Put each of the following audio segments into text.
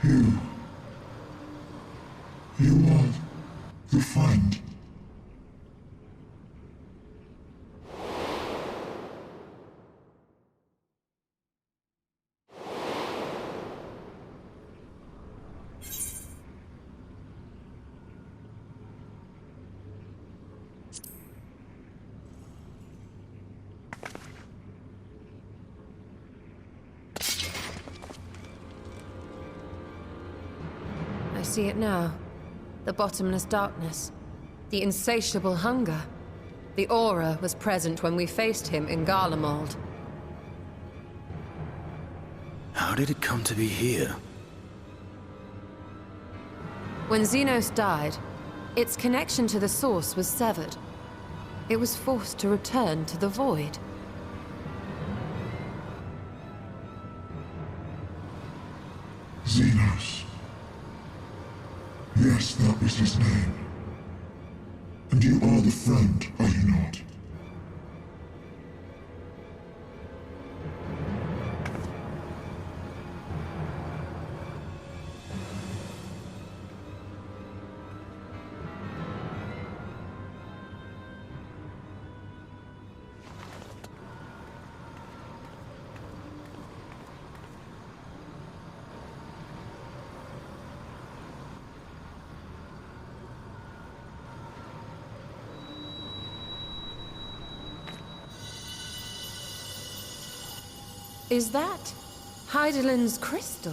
You. You are the friend. I see it now. The bottomless darkness. The insatiable hunger. The aura was present when we faced him in Garlemald. How did it come to be here? When Xenos died, its connection to the Source was severed. It was forced to return to the Void. Xenos. Yes, that was his name. And you are the friend, are you not? Is that Heidelin's crystal?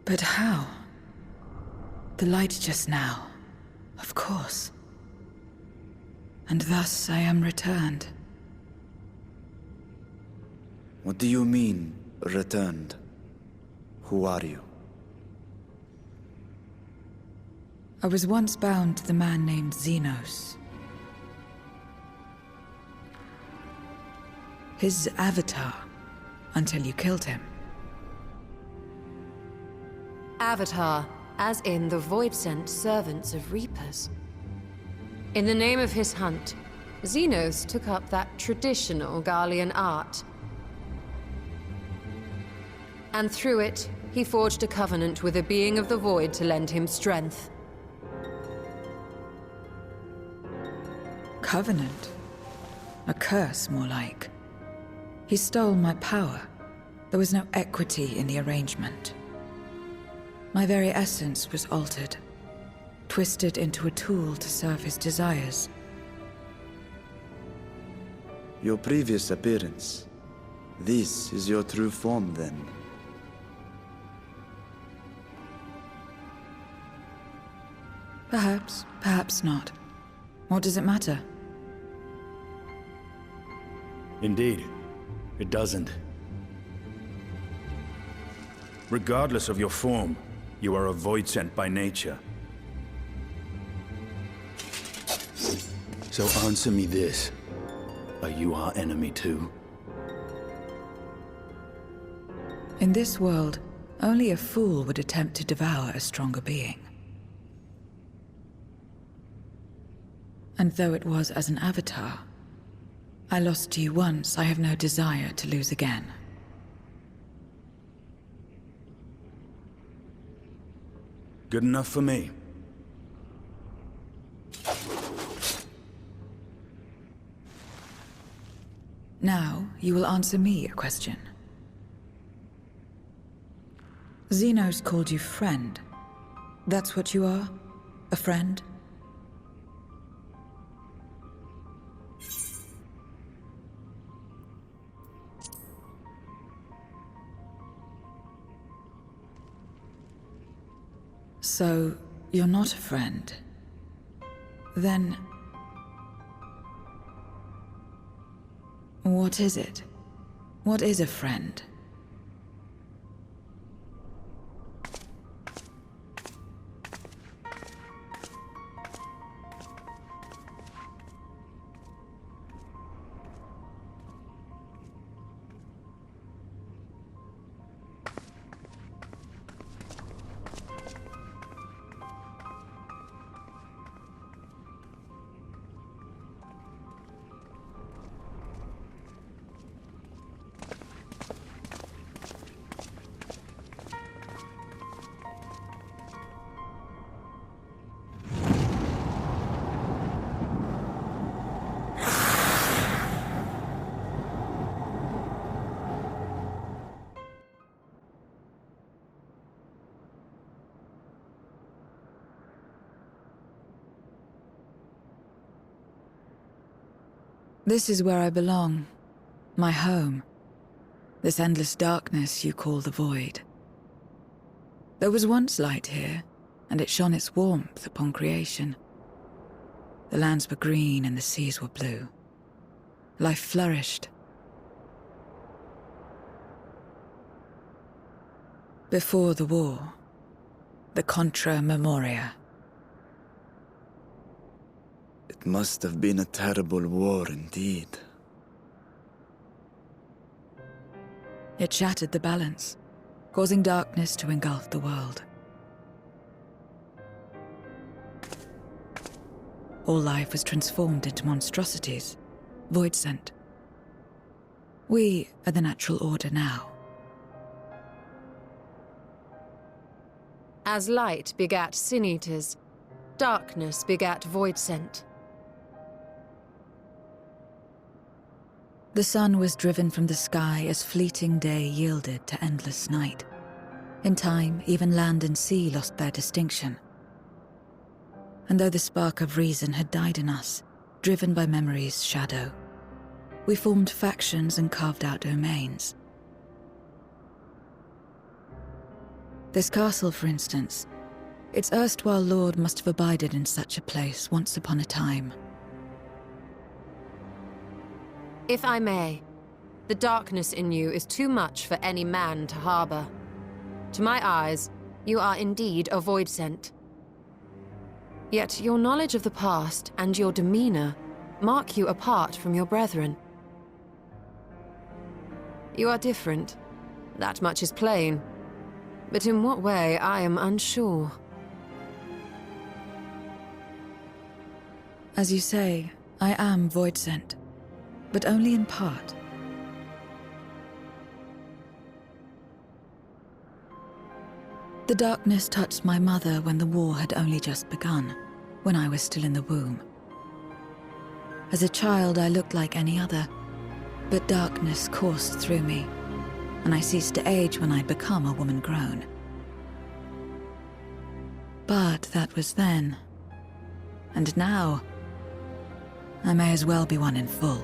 But how? The light just now. Of course. And thus I am returned. What do you mean, returned? Who are you? I was once bound to the man named Xenos. His avatar, until you killed him. Avatar, as in the Void-sent servants of Reapers. In the name of his hunt, Xenos took up that traditional Garlean art. And through it, he forged a covenant with a being of the Void to lend him strength. Covenant? A curse, more like. He stole my power. There was no equity in the arrangement. My very essence was altered, twisted into a tool to serve his desires. Your previous appearance. This is your true form, then. Perhaps, perhaps not. What does it matter? Indeed, it doesn't. Regardless of your form, you are a Void sent by nature. So answer me this. Are you our enemy too? In this world, only a fool would attempt to devour a stronger being. And though it was as an avatar, I lost to you once, I have no desire to lose again. Good enough for me. Now, you will answer me a question. Xenos called you friend. That's what you are? A friend? So, you're not a friend. Then... What is it? What is a friend? This is where I belong. My home. This endless darkness you call the Void. There was once light here, and it shone its warmth upon creation. The lands were green and the seas were blue. Life flourished. Before the war, the Contra Memoria. It must have been a terrible war indeed. It shattered the balance, causing darkness to engulf the world. All life was transformed into monstrosities, void-sent. We are the natural order now. As light begat sin-eaters, darkness begat void-sent. The sun was driven from the sky as fleeting day yielded to endless night. In time, even land and sea lost their distinction. And though the spark of reason had died in us, driven by memory's shadow, we formed factions and carved out domains. This castle, for instance, its erstwhile lord must have abided in such a place once upon a time. If I may, the darkness in you is too much for any man to harbor. To my eyes, you are indeed a void-sent. Yet your knowledge of the past and your demeanor mark you apart from your brethren. You are different. That much is plain. But in what way, I am unsure. As you say, I am void-sent, but only in part. The darkness touched my mother when the war had only just begun, when I was still in the womb. As a child, I looked like any other, but darkness coursed through me, and I ceased to age when I'd become a woman grown. But that was then. And now, I may as well be one in full.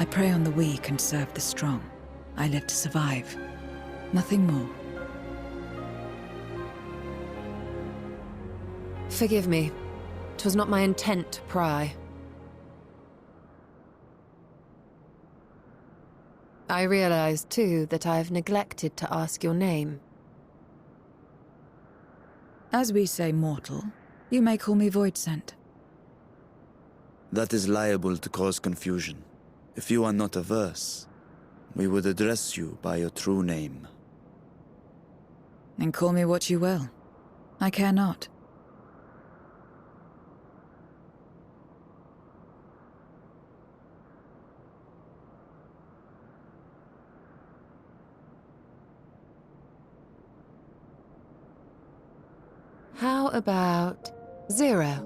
I prey on the weak and serve the strong. I live to survive. Nothing more. Forgive me. 'Twas not my intent to pry. I realize, too, that I've neglected to ask your name. As we say mortal, you may call me Void-sent. That is liable to cause confusion. If you are not averse, we would address you by your true name. Then call me what you will. I care not. How about 0?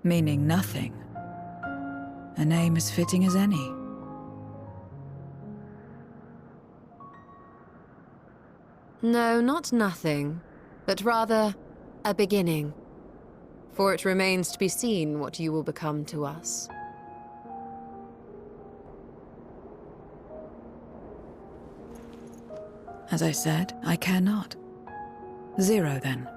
Meaning nothing. A name as fitting as any. No, not nothing, but rather a beginning. For it remains to be seen what you will become to us. As I said, I care not. 0 then.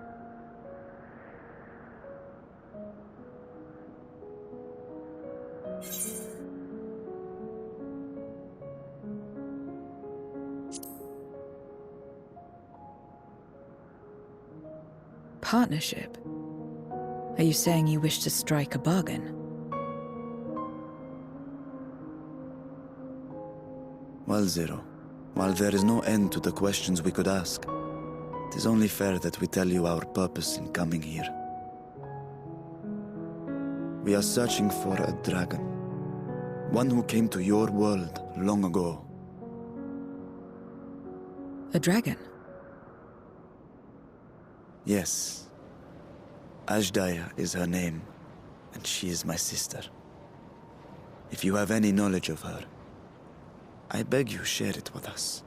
Partnership? Are you saying you wish to strike a bargain? Well, Zero, while there is no end to the questions we could ask, it is only fair that we tell you our purpose in coming here. We are searching for a dragon. One who came to your world long ago. A dragon? Yes. Ashdaya is her name, and she is my sister. If you have any knowledge of her, I beg you share it with us.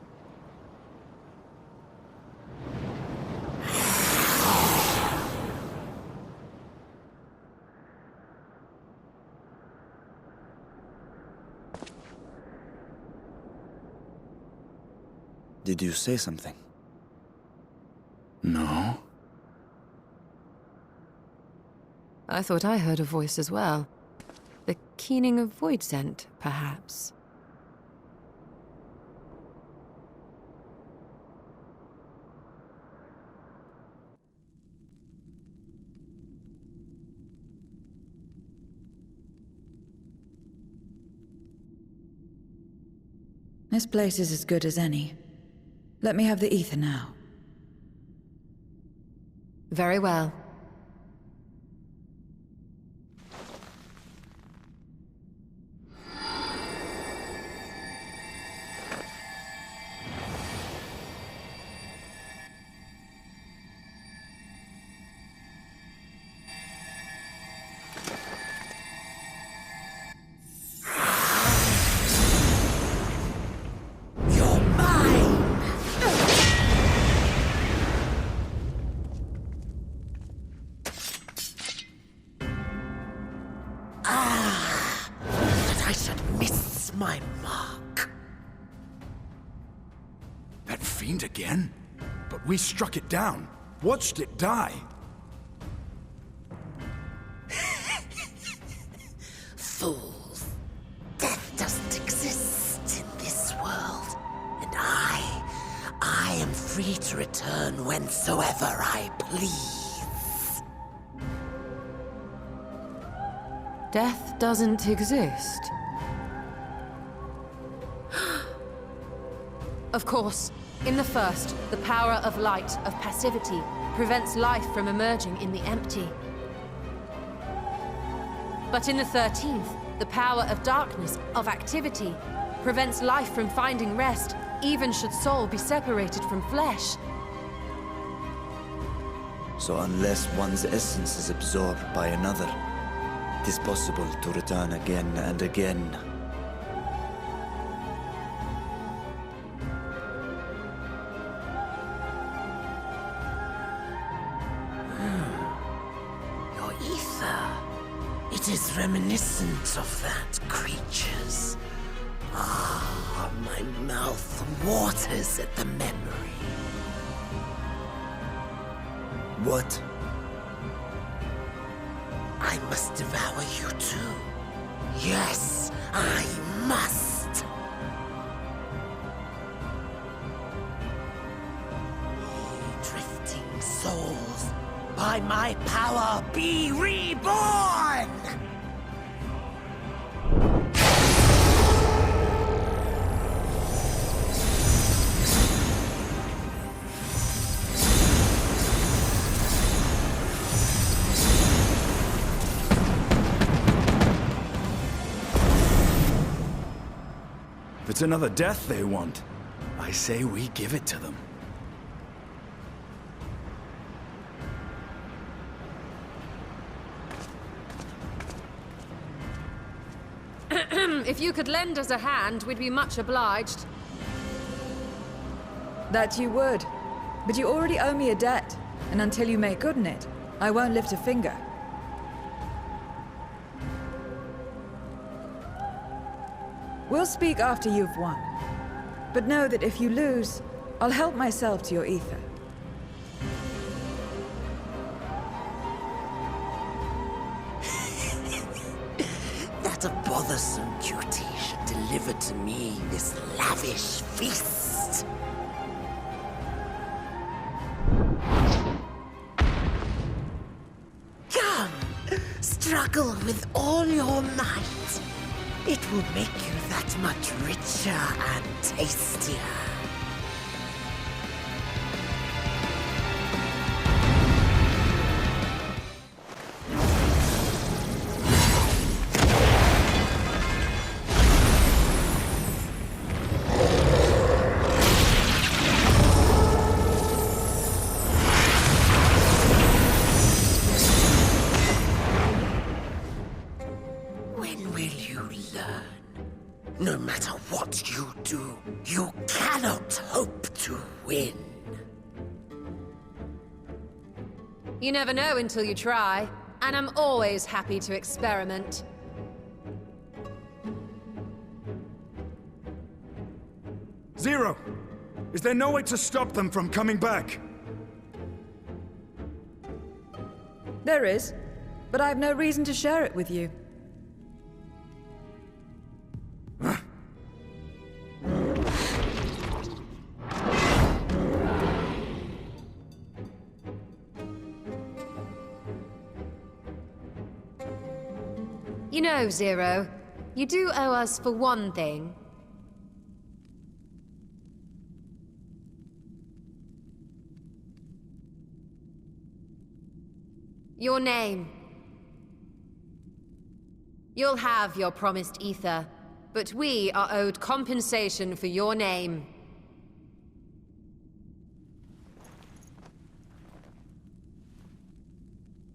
Did you say something? No? I thought I heard a voice as well. The keening of void scent, perhaps. This place is as good as any. Let me have the ether now. Very well. My mark. That fiend again? But we struck it down. Watched it die. Fools. Death doesn't exist in this world. And I am free to return whensoever I please. Death doesn't exist. Of course, in the first, the power of light, of passivity, prevents life from emerging in the empty. But in the 13th, the power of darkness, of activity, prevents life from finding rest, even should soul be separated from flesh. So unless one's essence is absorbed by another, it is possible to return again and again. It is reminiscent of that creature's. Ah, my mouth waters at the memory. What? I must devour you too. Yes, I must. Ye drifting souls, by my power be reborn! If it's another death they want, I say we give it to them. If you could lend us a hand, we'd be much obliged. That you would. But you already owe me a debt, and until you make good on it, I won't lift a finger. We'll speak after you've won. But know that if you lose, I'll help myself to your ether. bothersome duty should deliver to me this lavish feast. Come, struggle with all your might. It will make you that much richer and tastier. When will you learn? No matter what you do, you cannot hope to win. You never know until you try, and I'm always happy to experiment. Zero! Is there no way to stop them from coming back? There is, but I have no reason to share it with you. You know, Zero, you do owe us for one thing. Your name. You'll have your promised ether, but we are owed compensation for your name.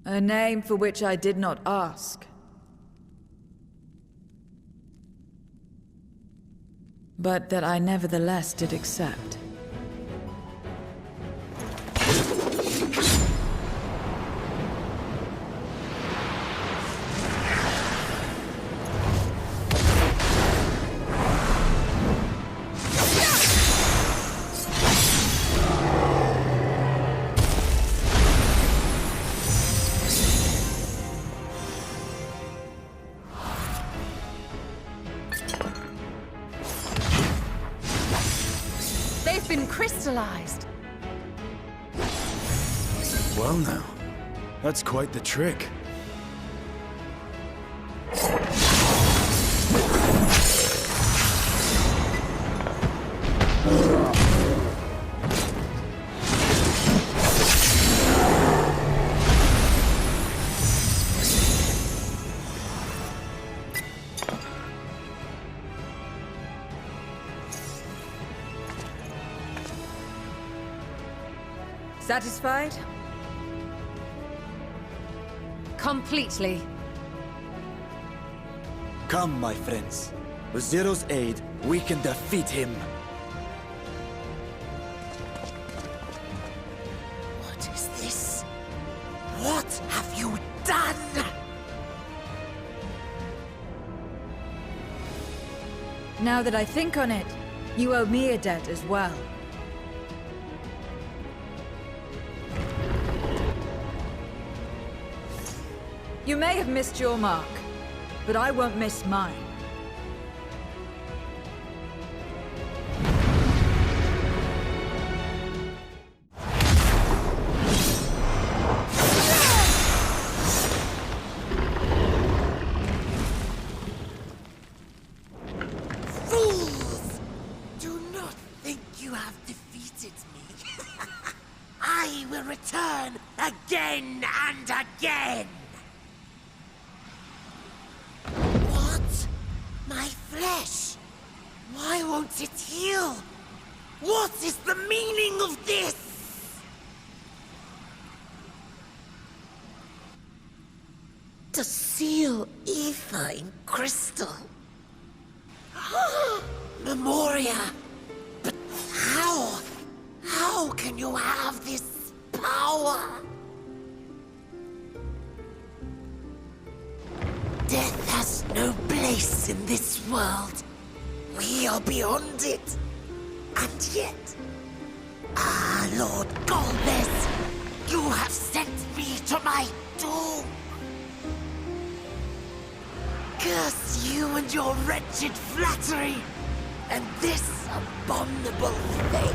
A name for which I did not ask. But that I nevertheless did accept. They've been crystallized. Well now, that's quite the trick. Satisfied? Completely. Come, my friends. With Zero's aid, we can defeat him. What is this? What have you done? Now that I think on it, you owe me a debt as well. You may have missed your mark, but I won't miss mine. Fools! Do not think you have defeated me. I will return again and again! What? My flesh? Why won't it heal? What is the meaning of this? To seal ether in crystal. Memoria! But how? How can you have this power? Death has no place in this world. We are beyond it. And yet... Ah, Lord Golbez, you have sent me to my doom. Curse you and your wretched flattery, and this abominable thing.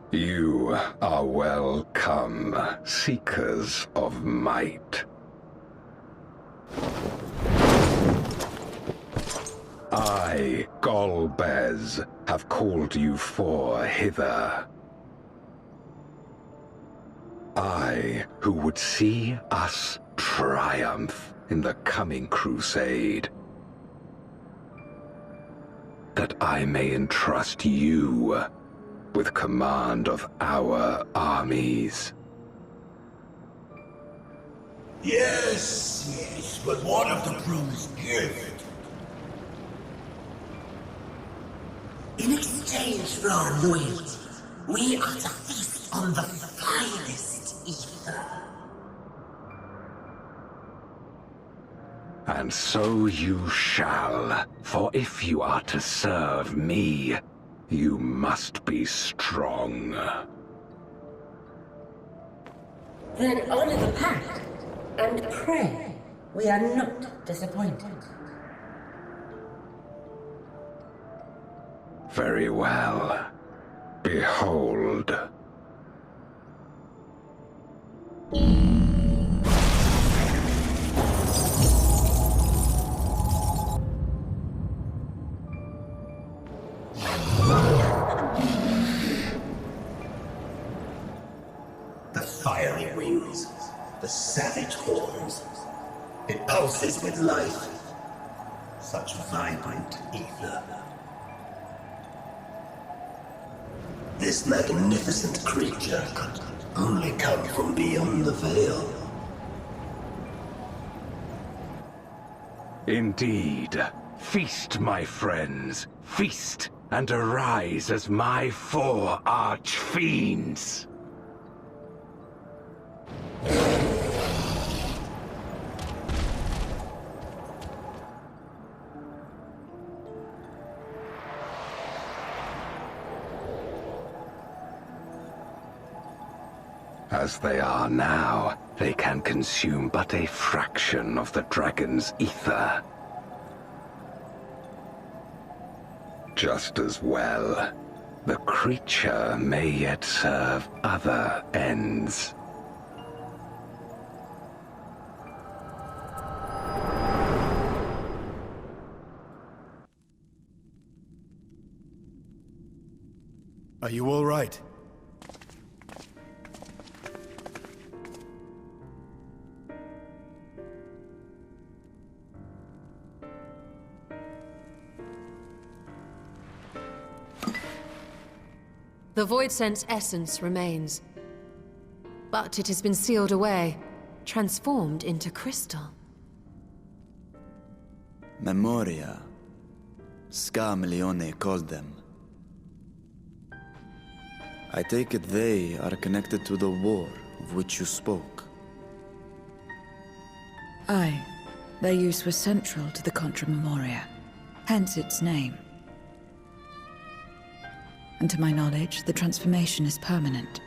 You are welcome, seekers of might. I, Golbez, have called you four hither. I, who would see us triumph in the coming crusade. That I may entrust you with command of our armies. Yes, but what of the promised gift? In exchange for our loyalty, we are to feast on the finest ether. And so you shall, for if you are to serve me, you must be strong. Then honor the pact, and pray we are not disappointed. Very well. Behold. The fiery wings, the savage horns. It pulses with life. Such vibrant ether. This magnificent creature could only come from beyond the veil. Indeed. Feast, my friends. Feast, and arise as my four arch-fiends. As they are now, they can consume but a fraction of the dragon's ether. Just as well, the creature may yet serve other ends. Are you all right? The Voidsent's essence remains, but it has been sealed away, transformed into crystal. Memoria. Scarmelione called them. I take it they are connected to the war of which you spoke. Aye. Their use was central to the Contra Memoria, hence its name. And to my knowledge, the transformation is permanent.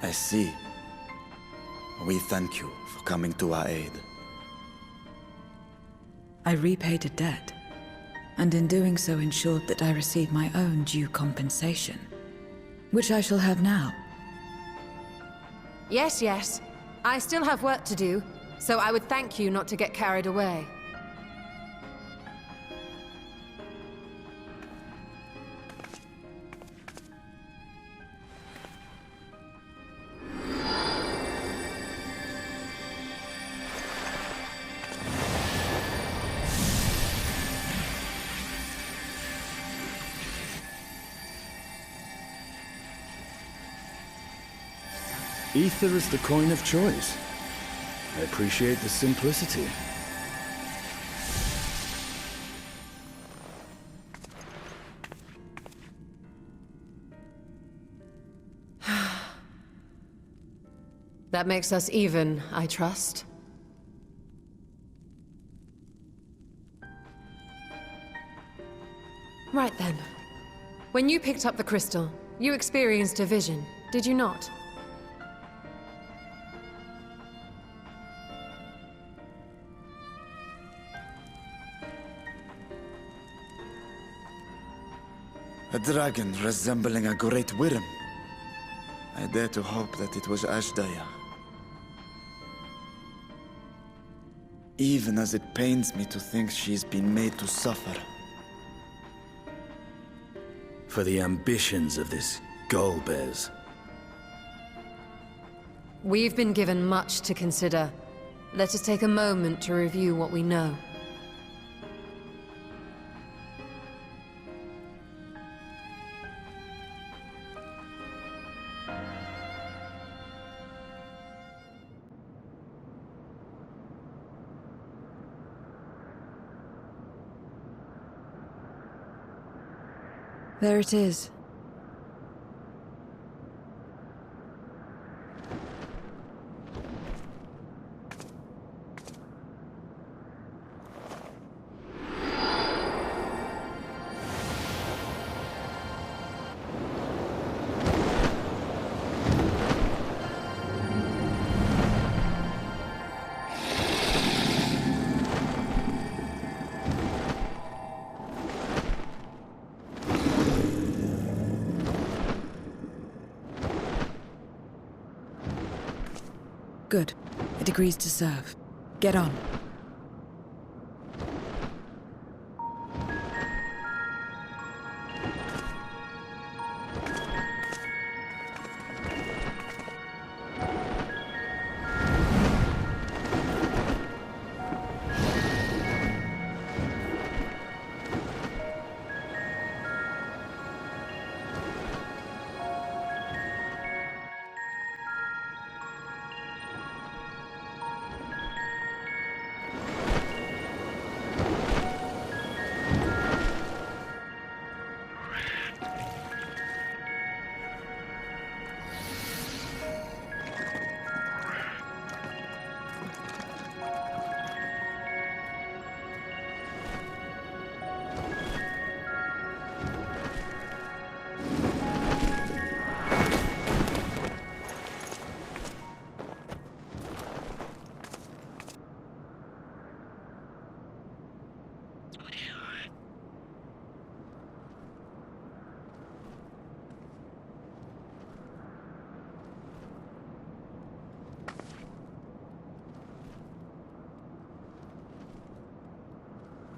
I see. We thank you for coming to our aid. I repaid a debt, and in doing so ensured that I receive my own due compensation, which I shall have now. Yes, yes. I still have work to do, so I would thank you not to get carried away. Ether is the coin of choice. I appreciate the simplicity. That makes us even, I trust. Right then. When you picked up the crystal, you experienced a vision, did you not? A dragon resembling a great worm. I dare to hope that it was Ashdaya. Even as it pains me to think she's been made to suffer. For the ambitions of this Golbez. We've been given much to consider. Let us take a moment to review what we know. There it is. Good. It agrees to serve. Get on.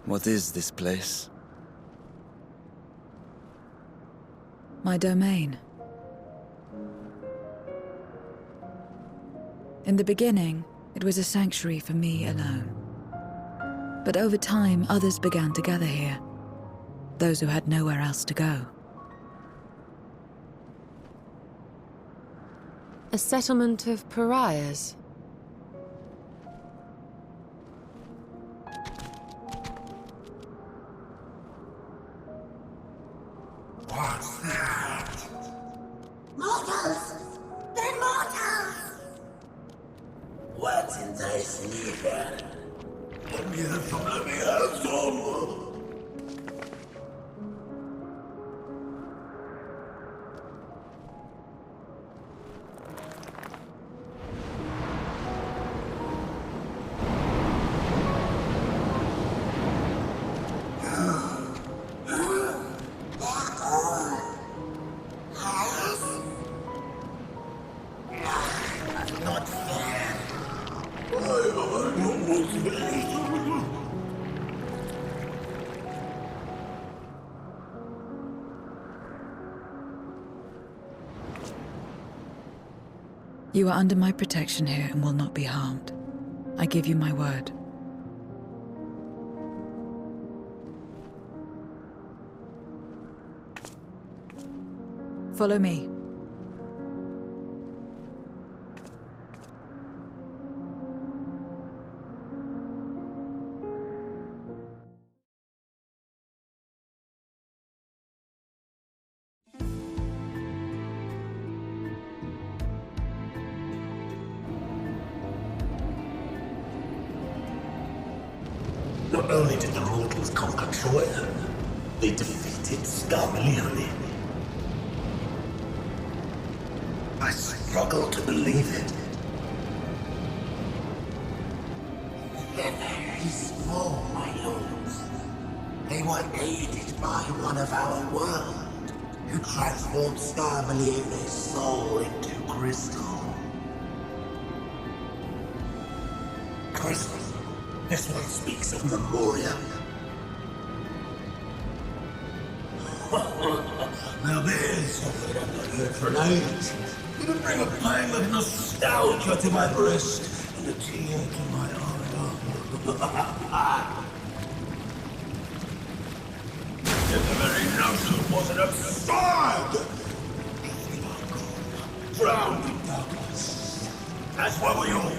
What is this place? My domain. In the beginning, it was a sanctuary for me alone. But over time, others began to gather here. Those who had nowhere else to go. A settlement of pariahs? What's that? Mortals! They're mortals! What's in thy sleeper? Let me have some, let me have some! Not fair. I almost made. You are under my protection here and will not be harmed. I give you my word. Follow me. Not only did the mortals conquer Troy, they defeated Scarmalione. I struggle to believe it. They're very small, my lords. They were aided by one of our world, who transformed Scarmalione's soul into crystal. Crystal? This one speaks of Memoria. Now there's something I've not heard for an age. It'll bring a pang of nostalgia to my breast and a tear to my eye. Yet the very notion wasn't absurd! Drowned in darkness. That's why we all.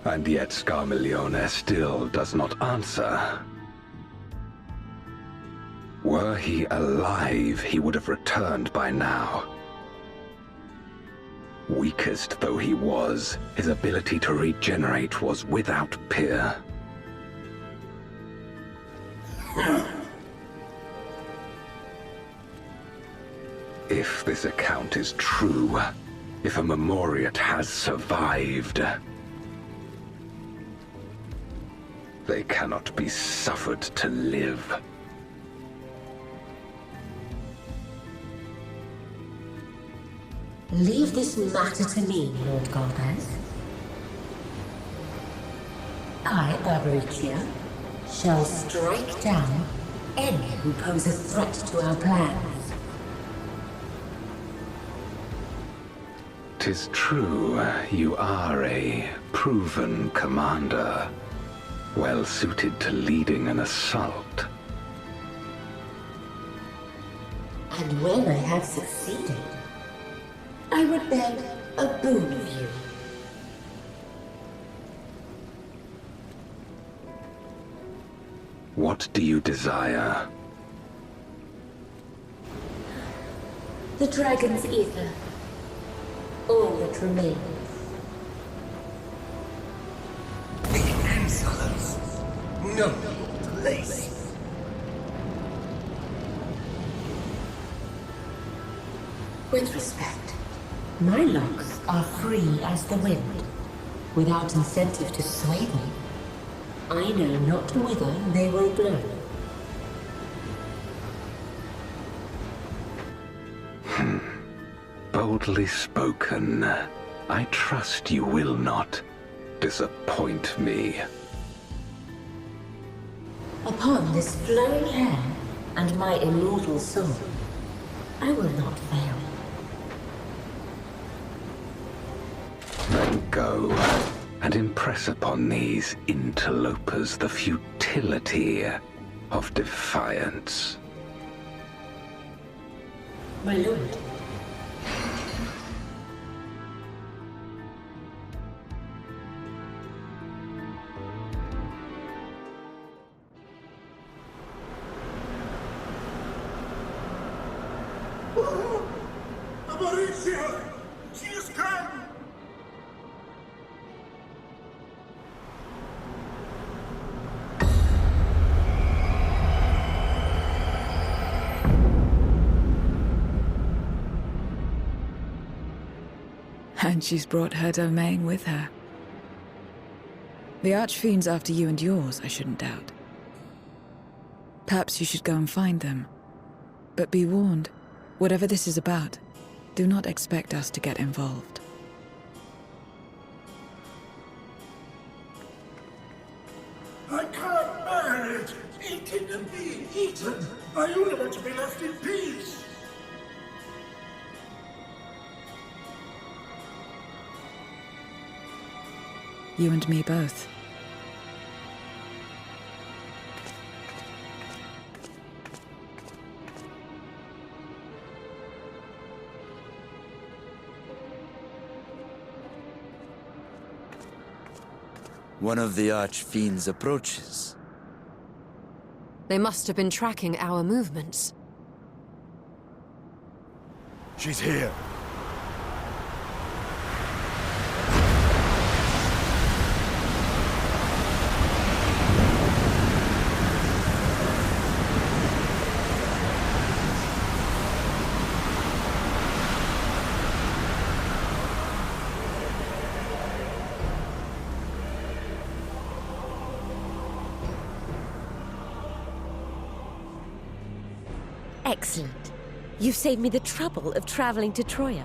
And yet Scarmalione still does not answer. Were he alive, he would have returned by now. Weakest though he was, his ability to regenerate was without peer. If this account is true, if a Memoriat has survived, they cannot be suffered to live. Leave this matter to me, Lord Galvez. I, Arboritia, shall strike down any who pose a threat to our plans. 'Tis true, you are a proven commander, well suited to leading an assault. And when I have succeeded, I would beg a boon of you. What do you desire? The dragon's ether. All that remains. The insolence! No place! With respect, my locks are free as the wind, without incentive to sway them. I know not whither they will blow. Boldly spoken. I trust you will not disappoint me. Upon this flowing hair and my immortal soul, I will not fail. Then go and impress upon these interlopers the futility of defiance. My lord. Arboritia! She has come! And she's brought her domain with her. The Archfiend's after you and yours, I shouldn't doubt. Perhaps you should go and find them. But be warned, whatever this is about, do not expect us to get involved. I can't bear it! Eating and being eaten! I only want to be left in peace! You and me both. One of the Archfiends approaches. They must have been tracking our movements. She's here. Excellent. You've saved me the trouble of traveling to Troya.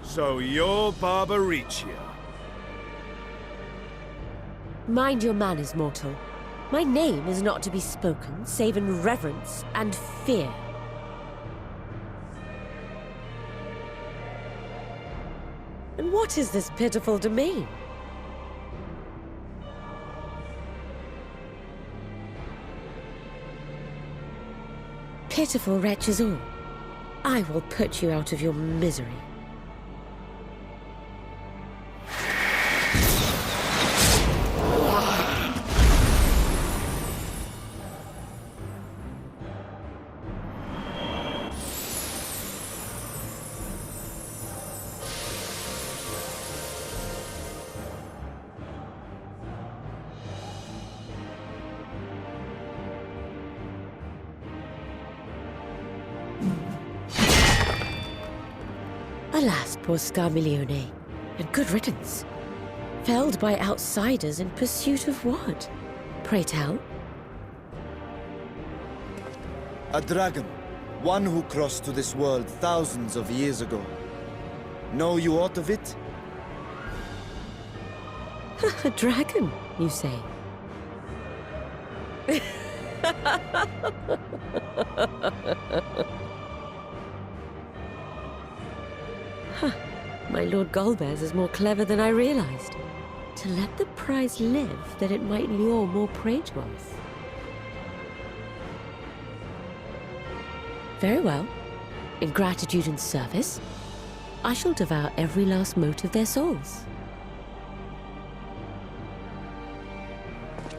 So you're Barbaricia. Mind your manners, mortal. My name is not to be spoken, save in reverence and fear. And what is this pitiful domain? Pitiful wretches all. I will put you out of your misery. Alas, poor Scarmiglione, and good riddance. Felled by outsiders in pursuit of what? Pray tell? A dragon. One who crossed to this world thousands of years ago. Know you aught of it? A dragon, you say? My Lord Golbez is more clever than I realized. To let the prize live, that it might lure more prey to us. Very well. In gratitude and service, I shall devour every last mote of their souls.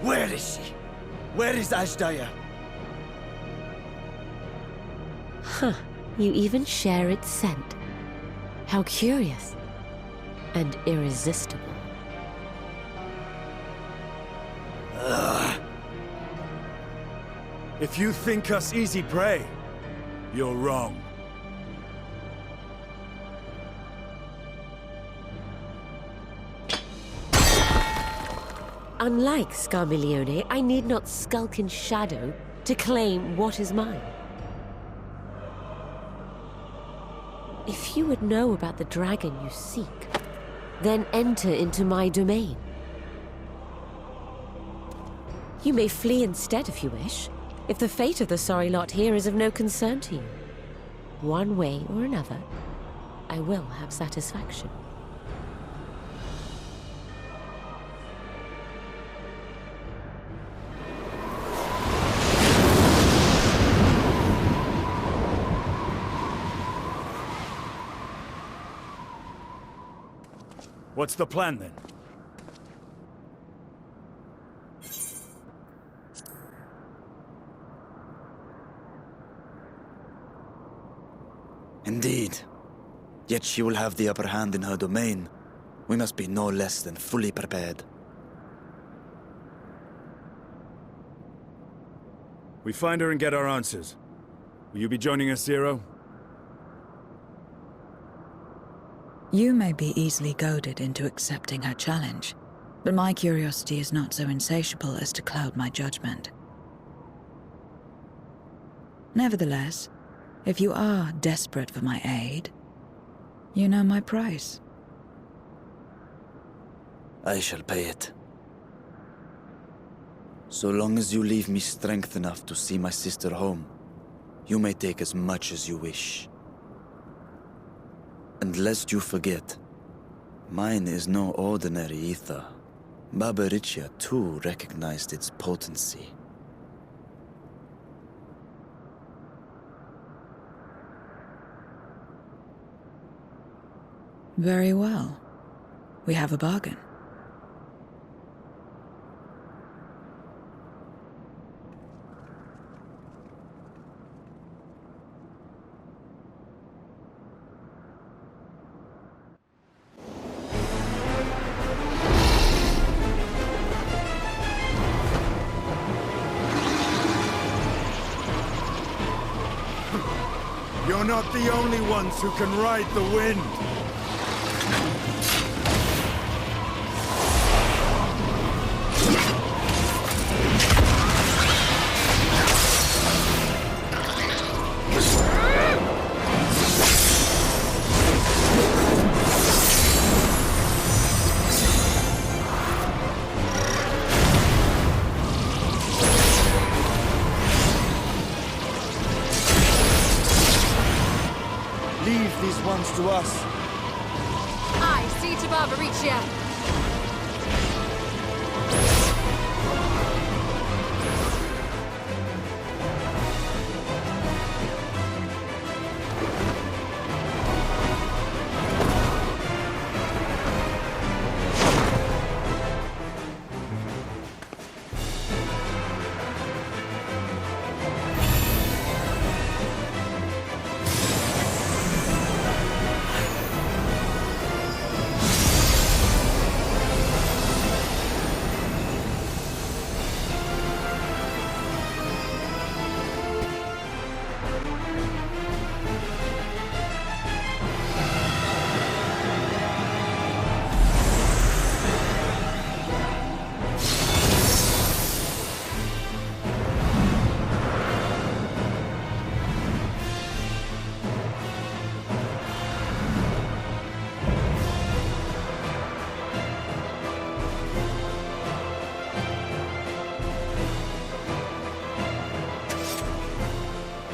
Where is she? Where is Ashdaya? Huh. You even share its scent. How curious. And irresistible. If you think us easy prey, you're wrong. Unlike Scarmiglione, I need not skulk in shadow to claim what is mine. If you would know about the dragon you seek, then enter into my domain. You may flee instead if you wish, if the fate of the sorry lot here is of no concern to you. One way or another, I will have satisfaction. What's the plan then? Indeed. Yet she will have the upper hand in her domain. We must be no less than fully prepared. We find her and get our answers. Will you be joining us, Zero? You may be easily goaded into accepting her challenge, but my curiosity is not so insatiable as to cloud my judgment. Nevertheless, if you are desperate for my aid, you know my price. I shall pay it. So long as you leave me strength enough to see my sister home, you may take as much as you wish. And lest you forget, mine is no ordinary ether. Barbaricia too recognized its potency. Very well. We have a bargain. You're not the only ones who can ride the wind. Leave these ones to us. I see to Barbaricia.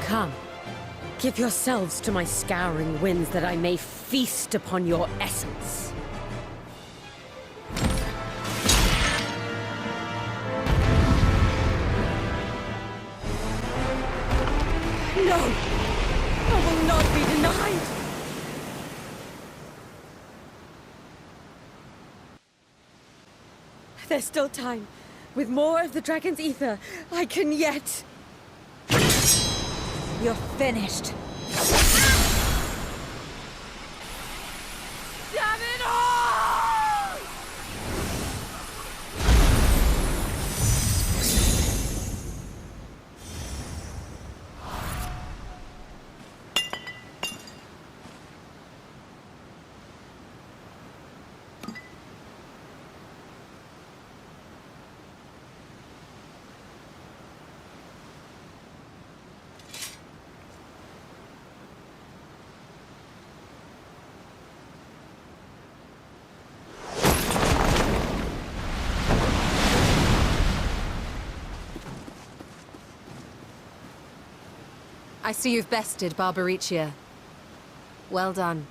Come, give yourselves to my scouring winds that I may feast upon your essence. No! I will not be denied! There's still time. With more of the dragon's ether, I can yet... You're finished. Damn it all! I see you've bested Barbaricia. Well done.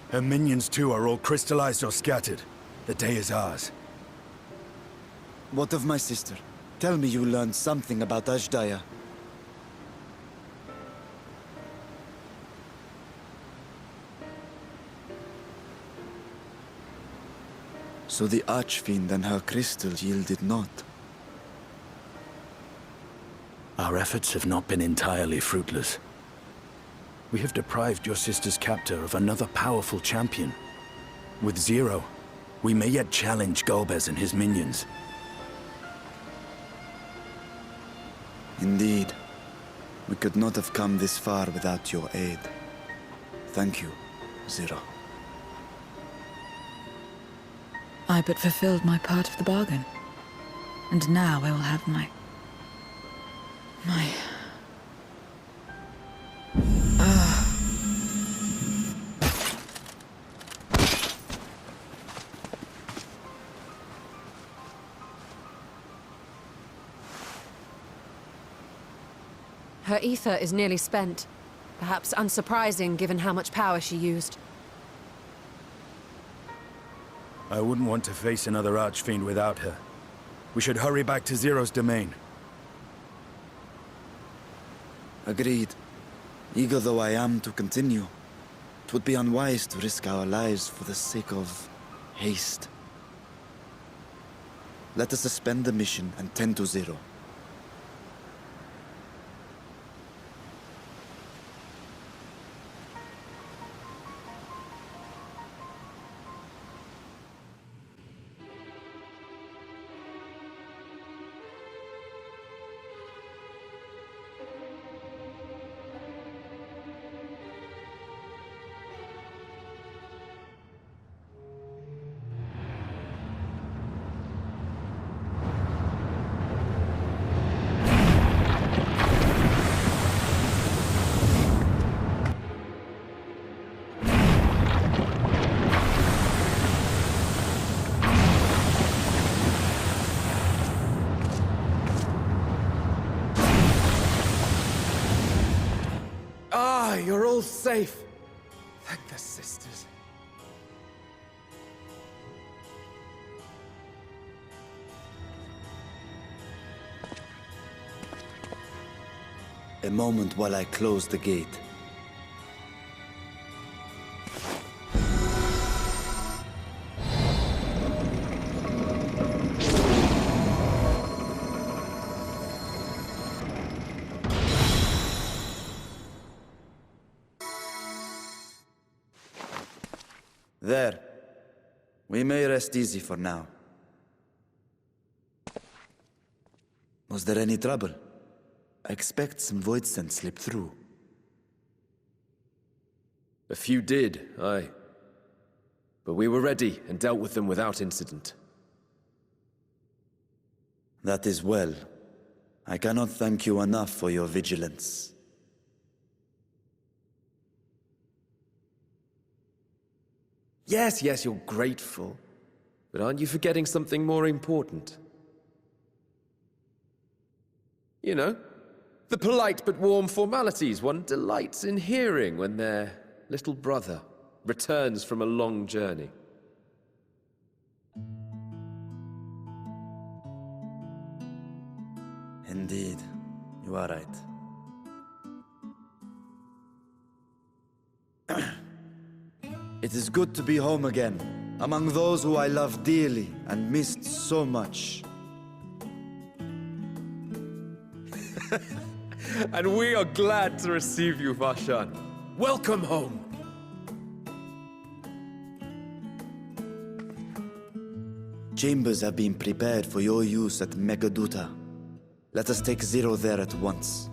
Her minions too are all crystallized or scattered. The day is ours. What of my sister? Tell me you learned something about Ashdaya. So the Archfiend and her crystal yielded not. Our efforts have not been entirely fruitless. We have deprived your sister's captor of another powerful champion. With Zero, we may yet challenge Golbez and his minions. Indeed. We could not have come this far without your aid. Thank you, Zero. I but fulfilled my part of the bargain. And now I will have my... Her ether is nearly spent. Perhaps unsurprising given how much power she used. I wouldn't want to face another Archfiend without her. We should hurry back to Zero's domain. Agreed. Eager though I am to continue, it would be unwise to risk our lives for the sake of haste. Let us suspend the mission and tend to Zero. you're all safe. Thank the sisters. A moment while I close the gate. There. We may rest easy for now. Was there any trouble? I expect some void scent slipped through. A few did, aye. But we were ready and dealt with them without incident. That is well. I cannot thank you enough for your vigilance. Yes, you're grateful. But aren't you forgetting something more important? You know, the polite but warm formalities one delights in hearing when their little brother returns from a long journey. Indeed, you are right. It is good to be home again, among those who I love dearly and missed so much. And we are glad to receive you, Vashan. Welcome home. Chambers have been prepared for your use at Megaduta. Let us take Zero there at once.